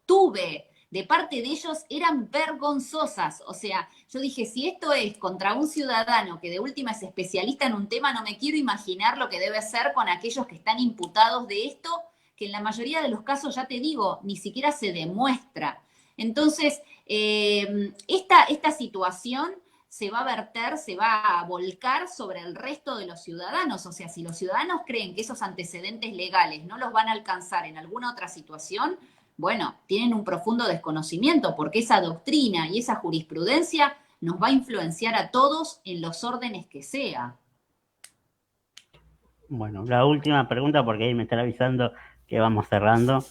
Speaker 4: tuve de parte de ellos eran vergonzosas. O sea, yo dije, si esto es contra un ciudadano que de última es especialista en un tema, no me quiero imaginar lo que debe ser con aquellos que están imputados de esto, que en la mayoría de los casos, ya te digo, ni siquiera se demuestra. Entonces, esta situación se va a verter, se va a volcar sobre el resto de los ciudadanos. O sea, si los ciudadanos creen que esos antecedentes legales no los van a alcanzar en alguna otra situación, bueno, tienen un profundo desconocimiento, porque esa doctrina y esa jurisprudencia nos va a influenciar a todos en los órdenes que sea.
Speaker 2: Bueno, la última pregunta, porque ahí me están avisando que vamos cerrando.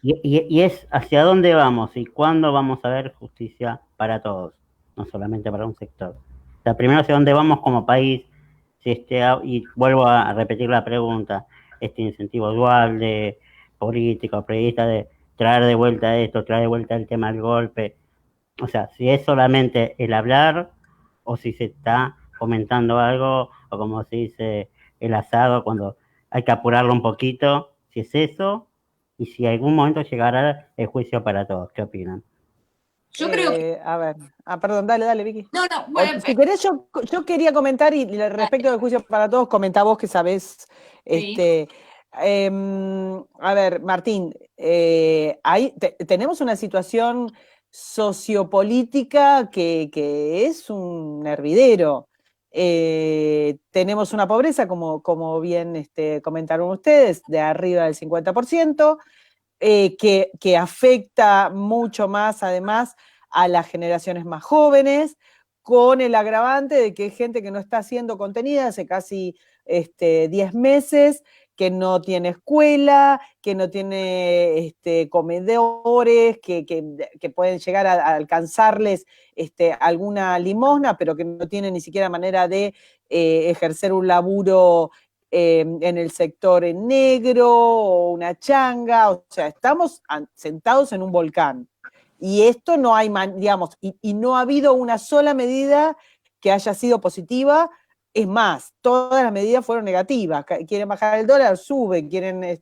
Speaker 2: Y es hacia dónde vamos y cuándo vamos a ver justicia para todos, no solamente para un sector. O sea, primero hacia dónde vamos como país, si y vuelvo a repetir la pregunta, este incentivo dual de político, periodista, de traer de vuelta esto, traer de vuelta el tema del golpe. O sea, si es solamente el hablar o si se está fomentando algo, o como se dice, el asado, cuando hay que apurarlo un poquito, si es eso, y si algún momento llegará el juicio para todos. ¿Qué opinan?
Speaker 4: Yo creo que...
Speaker 3: A ver, perdón, dale, Vicky.
Speaker 4: No, bueno,
Speaker 3: Si querés, yo quería comentar, y respecto del juicio para todos, comentá vos que sabés.
Speaker 4: Sí.
Speaker 3: A ver, Martín, tenemos una situación sociopolítica que es un hervidero. Tenemos una pobreza, como bien comentaron ustedes, de arriba del 50%. Que afecta mucho más, además, a las generaciones más jóvenes, con el agravante de que hay gente que no está haciendo contenida hace casi 10 meses, que no tiene escuela, que no tiene comedores, que pueden llegar a alcanzarles alguna limosna, pero que no tienen ni siquiera manera de ejercer un laburo en el sector en negro o una changa. O sea, estamos sentados en un volcán. Y esto no hay, digamos, y no ha habido una sola medida que haya sido positiva. Es más, todas las medidas fueron negativas. Quieren bajar el dólar, suben. Quieren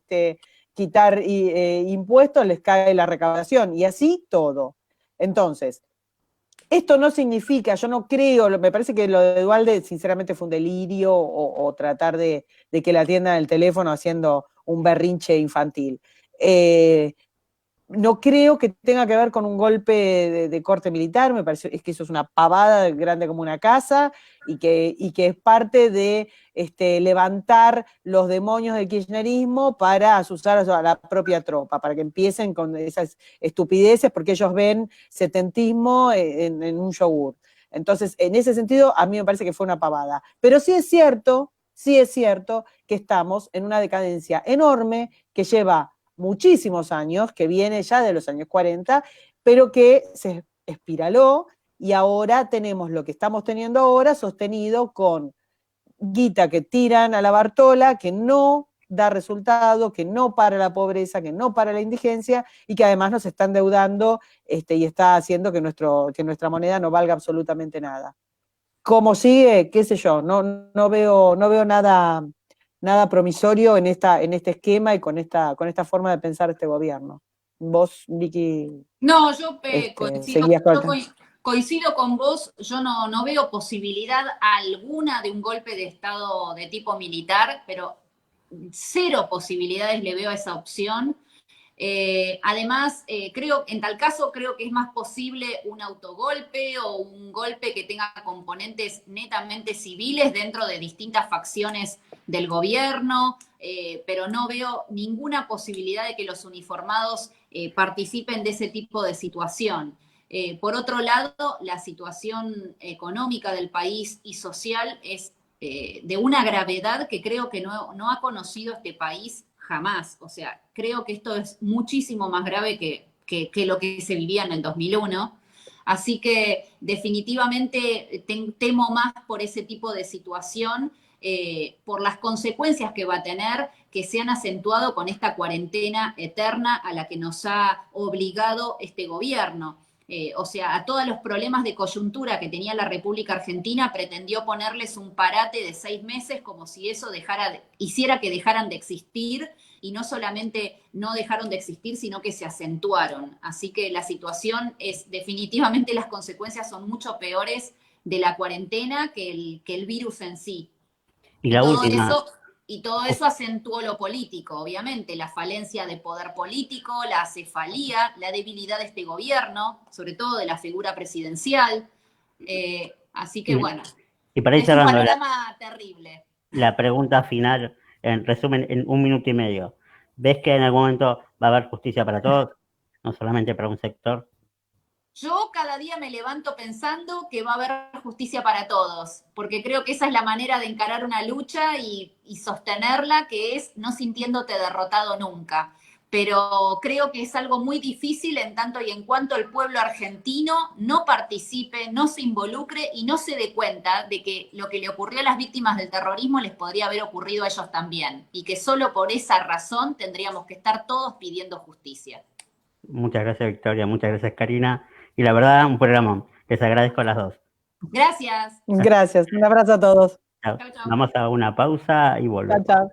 Speaker 3: quitar impuestos, les cae la recaudación. Y así todo. Entonces, esto no significa, yo no creo, me parece que lo de Dualde sinceramente fue un delirio o tratar de que le atiendan el teléfono haciendo un berrinche infantil. No creo que tenga que ver con un golpe de corte militar, me parece que eso es una pavada grande como una casa y que es parte de levantar los demonios del kirchnerismo para asustar a la propia tropa, para que empiecen con esas estupideces, porque ellos ven setentismo en un yogur. Entonces, en ese sentido, a mí me parece que fue una pavada. Pero sí es cierto que estamos en una decadencia enorme que lleva muchísimos años, que viene ya de los años 40, pero que se espiraló y ahora tenemos lo que estamos teniendo ahora sostenido con guita que tiran a la Bartola, que no da resultado, que no para la pobreza, que no para la indigencia y que además nos está endeudando y está haciendo que nuestra moneda no valga absolutamente nada. ¿Cómo sigue? ¿Qué sé yo? No veo nada promisorio en este esquema y con esta forma de pensar este gobierno. Vos, Vicky,
Speaker 4: No, yo coincido con vos, yo no veo posibilidad alguna de un golpe de Estado de tipo militar, pero cero posibilidades le veo a esa opción. Además, en tal caso creo que es más posible un autogolpe o un golpe que tenga componentes netamente civiles dentro de distintas facciones del gobierno, pero no veo ninguna posibilidad de que los uniformados participen de ese tipo de situación. Por otro lado, la situación económica del país y social es de una gravedad que creo que no ha conocido este país jamás. O sea, creo que esto es muchísimo más grave que lo que se vivía en el 2001. Así que definitivamente temo más por ese tipo de situación, por las consecuencias que va a tener, que se han acentuado con esta cuarentena eterna a la que nos ha obligado este gobierno. O sea, a todos los problemas de coyuntura que tenía la República Argentina pretendió ponerles un parate de 6 meses como si eso hiciera que dejaran de existir, y no solamente no dejaron de existir, sino que se acentuaron. Así que la situación definitivamente las consecuencias son mucho peores de la cuarentena que el virus en sí.
Speaker 2: Y la última,
Speaker 4: Y todo eso acentuó lo político, obviamente, la falencia de poder político, la acefalía, la debilidad de este gobierno, sobre todo de la figura presidencial. Así que bueno,
Speaker 2: y para ir
Speaker 4: es un
Speaker 2: cerrando
Speaker 4: panorama terrible.
Speaker 2: la pregunta final, en resumen, en 1 minuto y medio. ¿Ves que en algún momento va a haber justicia para todos? No solamente para un sector.
Speaker 4: Yo cada día me levanto pensando que va a haber justicia para todos, porque creo que esa es la manera de encarar una lucha y sostenerla, que es no sintiéndote derrotado nunca. Pero creo que es algo muy difícil en tanto y en cuanto el pueblo argentino no participe, no se involucre y no se dé cuenta de que lo que le ocurrió a las víctimas del terrorismo les podría haber ocurrido a ellos también, y que solo por esa razón tendríamos que estar todos pidiendo justicia.
Speaker 2: Muchas gracias, Victoria. Muchas gracias, Karina. Y la verdad, un programa. Les agradezco a las dos.
Speaker 4: Gracias.
Speaker 3: Gracias, un abrazo a todos.
Speaker 2: Chao.
Speaker 4: Chau, chau.
Speaker 2: Vamos a una pausa y
Speaker 3: Chao,
Speaker 2: volvemos.
Speaker 3: chao.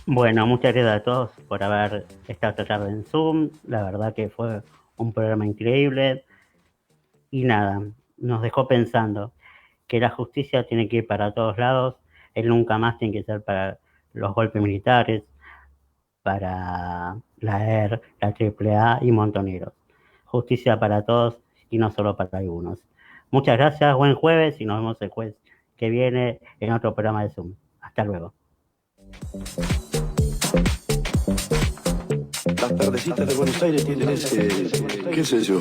Speaker 2: Bueno, muchas gracias a todos por haber estado esta tarde en Zoom. La verdad que fue un programa increíble. Y nada, nos dejó pensando que la justicia tiene que ir para todos lados. Él nunca más tiene que ser para los golpes militares, para la ER, la AAA y Montoneros. Justicia para todos y no solo para algunos. Muchas gracias, buen jueves y nos vemos el jueves que viene en otro programa de Zoom. Hasta luego.
Speaker 1: Las tardecitas de Buenos Aires tienen ese, qué sé yo,